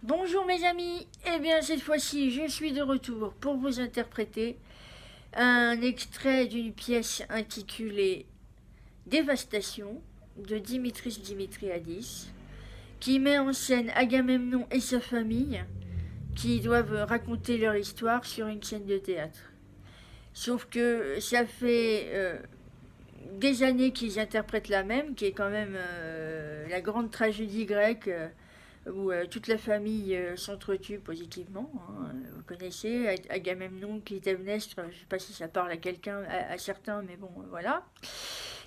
Bonjour mes amis, eh bien cette fois-ci je suis de retour pour vous interpréter un extrait d'une pièce intitulée Dévastation de Dimitris Dimitriadis qui met en scène Agamemnon et sa famille qui doivent raconter leur histoire sur une scène de théâtre. Sauf que ça fait des années qu'ils interprètent la même, qui est quand même la grande tragédie grecque où toute la famille s'entretue positivement. Hein. Vous connaissez Agamemnon, Clytemnestre, je ne sais pas si ça parle à quelqu'un, à certains, mais bon, voilà.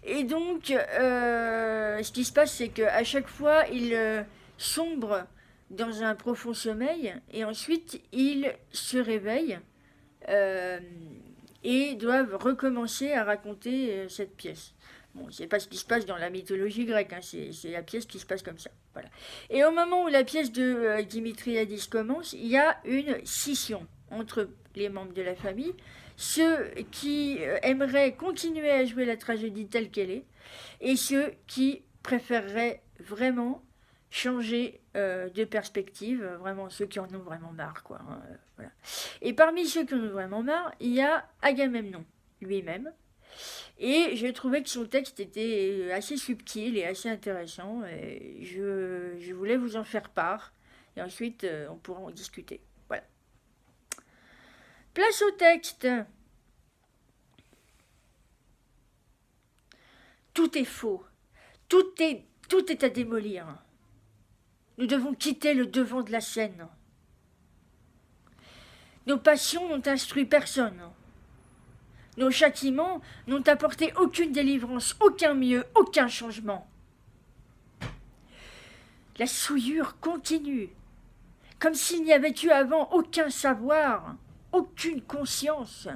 Et donc, ce qui se passe, c'est qu'à chaque fois, il sombre dans un profond sommeil, et ensuite, il se réveille euh, et doivent recommencer à raconter cette pièce. Bon, c'est pas ce qui se passe dans la mythologie grecque, hein, c'est la pièce qui se passe comme ça. Voilà. Et au moment où la pièce de Dimitriadis commence, il y a une scission entre les membres de la famille, ceux qui aimeraient continuer à jouer la tragédie telle qu'elle est, et ceux qui préféreraient vraiment changer de perspective, vraiment ceux qui en ont vraiment marre, quoi. Hein, voilà. Et parmi ceux qui en ont vraiment marre, il y a Agamemnon lui-même, et je trouvais que son texte était assez subtil et assez intéressant. Et je voulais vous en faire part. Et ensuite, on pourra en discuter. Voilà. Place au texte. Tout est faux. Tout est à démolir. Nous devons quitter le devant de la scène. Nos passions n'ont instruit personne. Nos châtiments n'ont apporté aucune délivrance, aucun mieux, aucun changement. La souillure continue, comme s'il n'y avait eu avant aucun savoir, aucune conscience.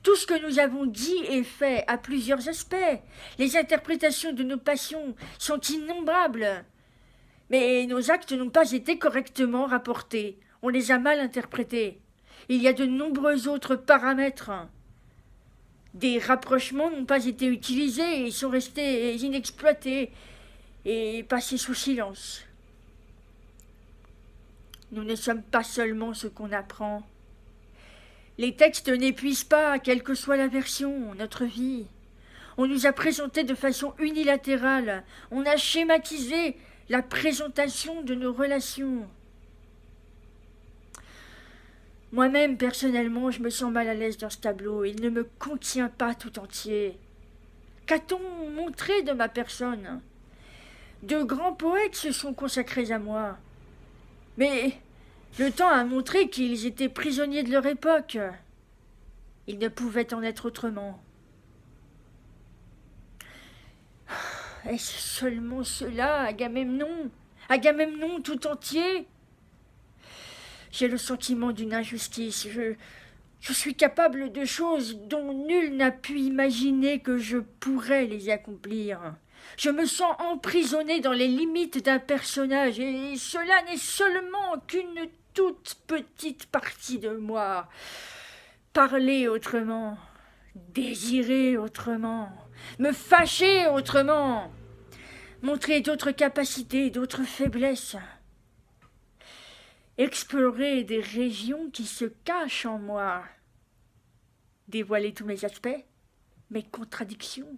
Tout ce que nous avons dit et fait a plusieurs aspects. Les interprétations de nos passions sont innombrables. Mais nos actes n'ont pas été correctement rapportés. On les a mal interprétés. Il y a de nombreux autres paramètres. Des rapprochements n'ont pas été utilisés et sont restés inexploités et passés sous silence. Nous ne sommes pas seulement ce qu'on apprend. Les textes n'épuisent pas, quelle que soit la version, notre vie. On nous a présenté de façon unilatérale, on a schématisé la présentation de nos relations. Moi-même, personnellement, je me sens mal à l'aise dans ce tableau. Il ne me contient pas tout entier. Qu'a-t-on montré de ma personne ? De grands poètes se sont consacrés à moi. Mais le temps a montré qu'ils étaient prisonniers de leur époque. Il ne pouvait en être autrement. Est-ce seulement cela, Agamemnon ? Agamemnon tout entier ? J'ai le sentiment d'une injustice. Je suis capable de choses dont nul n'a pu imaginer que je pourrais les accomplir. Je me sens emprisonné dans les limites d'un personnage, et cela n'est seulement qu'une toute petite partie de moi. Parler autrement, désirer autrement, me fâcher autrement, montrer d'autres capacités, d'autres faiblesses, explorer des régions qui se cachent en moi, dévoiler tous mes aspects, mes contradictions,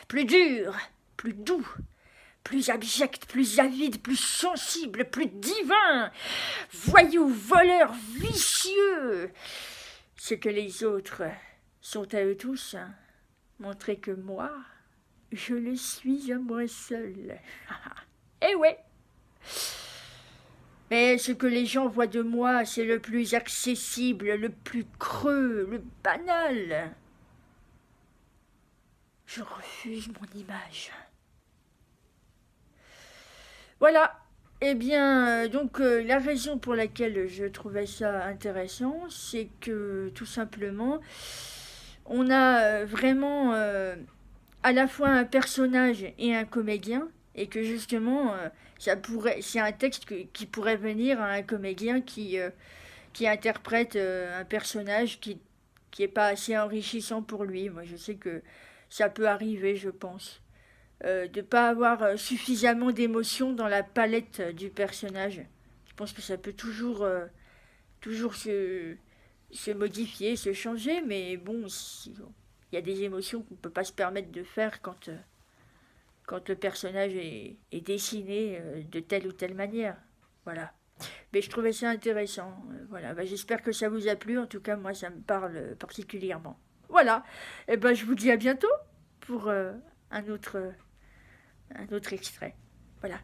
plus dur, plus doux, plus abject, plus avide, plus sensible, plus divin, voyou, voleur, vicieux, ce que les autres sont à eux tous, montrer que moi, je le suis à moi seul. Eh ouais. Mais ce que les gens voient de moi, c'est le plus accessible, le plus creux, le banal. Je refuse mon image. Voilà. Eh bien, la raison pour laquelle je trouvais ça intéressant, c'est que tout simplement, on a vraiment à la fois un personnage et un comédien, et que justement, c'est un texte qui pourrait venir à un comédien qui interprète un personnage qui est pas assez enrichissant pour lui. Moi, je sais que ça peut arriver, je pense, de ne pas avoir suffisamment d'émotion dans la palette du personnage. C'est pense que ça peut toujours se modifier, se changer, mais bon, il y a des émotions qu'on ne peut pas se permettre de faire quand le personnage est dessiné de telle ou telle manière. Voilà. Mais je trouvais ça intéressant. Voilà. Bah, j'espère que ça vous a plu. En tout cas, moi, ça me parle particulièrement. Voilà. Et ben, je vous dis à bientôt pour un autre extrait. Voilà.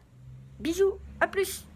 Bisous. À plus.